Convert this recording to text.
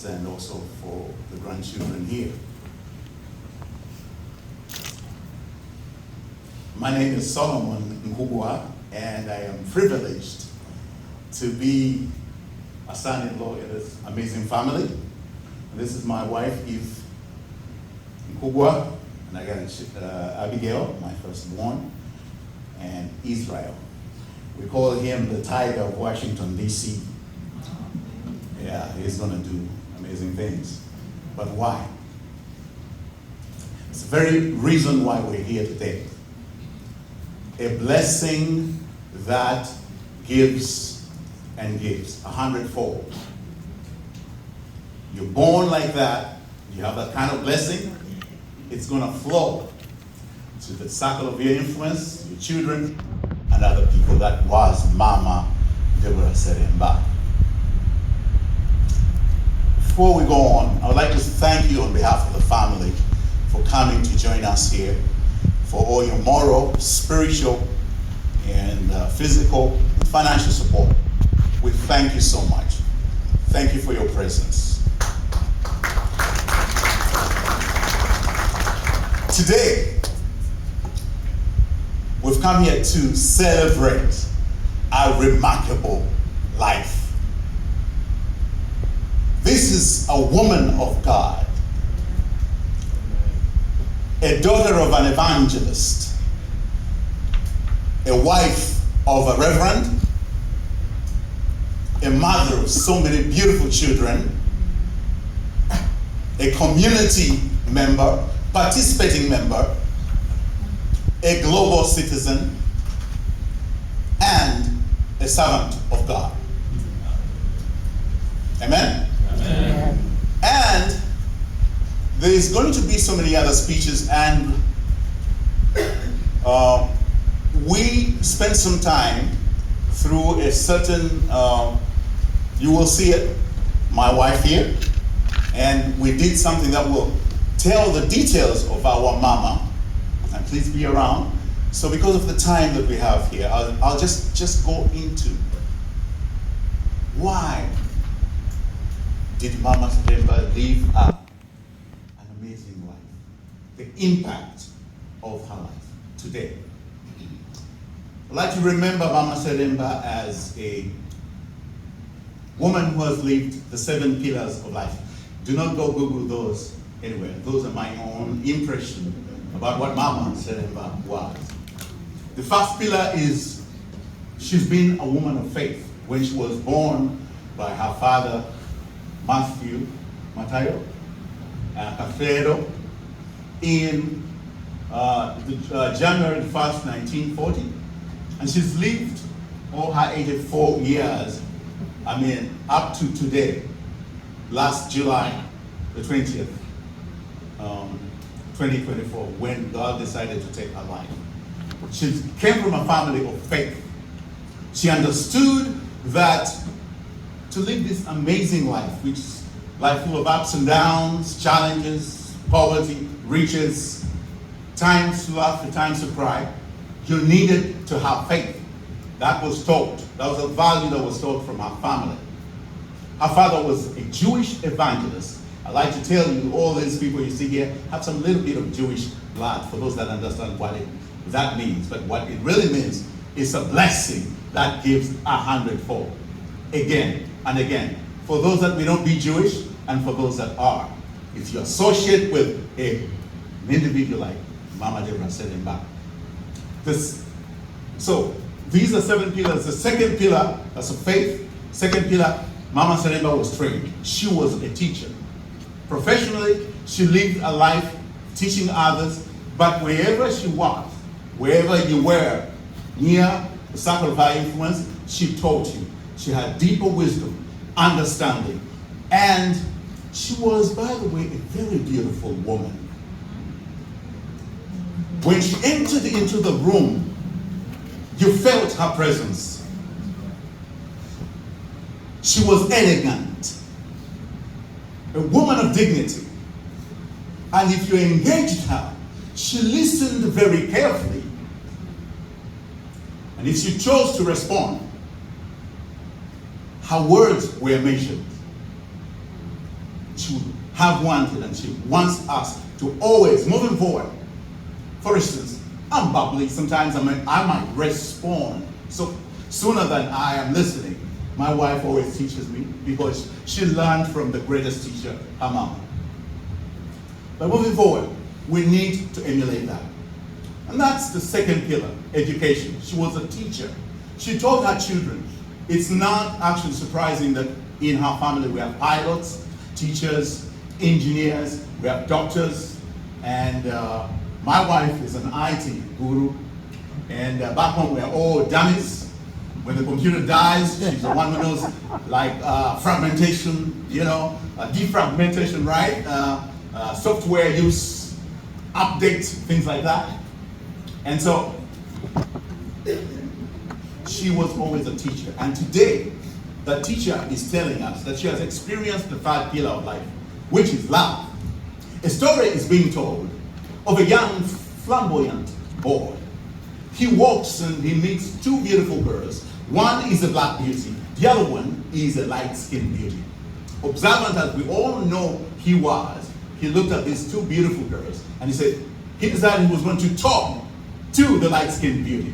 And also for the grandchildren here. My name is Solomon Nkugwa, and I am privileged to be a son-in-law in this amazing family. And this is my wife, Eve Nkugwa, and I got Abigail, my firstborn, and Israel. We call him the Tiger of Washington, D.C. Yeah, he's going to do amazing things. But why? It's the very reason why we're here today. A blessing that gives and gives 100-fold. You're born like that, you have that kind of blessing, it's going to flow to the circle of your influence, your children, and other people. That was Mama Deborah Seremba. Before we go on, I would like to thank you on behalf of the family for coming to join us here, for all your moral, spiritual, and physical, and financial support. We thank you so much. Thank you for your presence. Today, we've come here to celebrate our remarkable life. This is a woman of God, a daughter of an evangelist, a wife of a reverend, a mother of so many beautiful children, a community member, participating member, a global citizen, and a servant of God. Amen? Amen. And there's going to be so many other speeches, and we spent some time through a certain, you will see it, my wife here, and we did something that will tell the details of our mama, and please be around. So because of the time that we have here, I'll just go into why did Mama Seremba live an amazing life, the impact of her life today. I'd like to remember Mama Seremba as a woman who has lived the 7 pillars of life. Do not go Google those anywhere. Those are my own impression about what Mama Seremba was. The first pillar is she's been a woman of faith. When she was born by her father, Matayo Cafredo, in January 1st, 1940. And she's lived all her 84 years, up to today, last July the 20th, 2024, when God decided to take her life. She came from a family of faith. She understood that to live this amazing life, which is life full of ups and downs, challenges, poverty, riches, times to laugh and times to cry, you needed to have faith. That was taught. That was a value that was taught from her family. Her father was a Jewish evangelist. I like to tell you, all these people you see here have some little bit of Jewish blood, for those that understand what that means. But what it really means is a blessing that gives 100-fold. Again and again. For those that may not be Jewish, and for those that are. If you associate with an individual like Mama Deborah Seremba. So these are 7 pillars. The second pillar, that's a faith. Second pillar, Mama Seremba was trained. She was a teacher. Professionally, she lived a life teaching others, but wherever she was, wherever you were, near the circle of her influence, she taught you. She had deeper wisdom, understanding, and she was, by the way, a very beautiful woman. When she entered into the room, you felt her presence. She was elegant, a woman of dignity. And if you engaged her, she listened very carefully. And if she chose to respond, her words were measured. She would have wanted, and she wants us to always, moving forward. For instance, I'm bubbly. Sometimes I might respond so sooner than I am listening. My wife always teaches me because she learned from the greatest teacher, her mama. But moving forward, we need to emulate that. And that's the second pillar, education. She was a teacher. She taught her children. It's not actually surprising that in her family we have pilots, teachers, engineers, we have doctors, and my wife is an IT guru. And back home we're all dummies. When the computer dies, she's the one who knows, like fragmentation, defragmentation, right? Software use, update, things like that. And so, she was always a teacher. And today, the teacher is telling us that she has experienced the third pillar of life, which is love. A story is being told of a young, flamboyant boy. He walks and he meets two beautiful girls. One is a black beauty, the other one is a light-skinned beauty. Observant as we all know he was, he looked at these two beautiful girls and he said, he decided he was going to talk to the light-skinned beauty.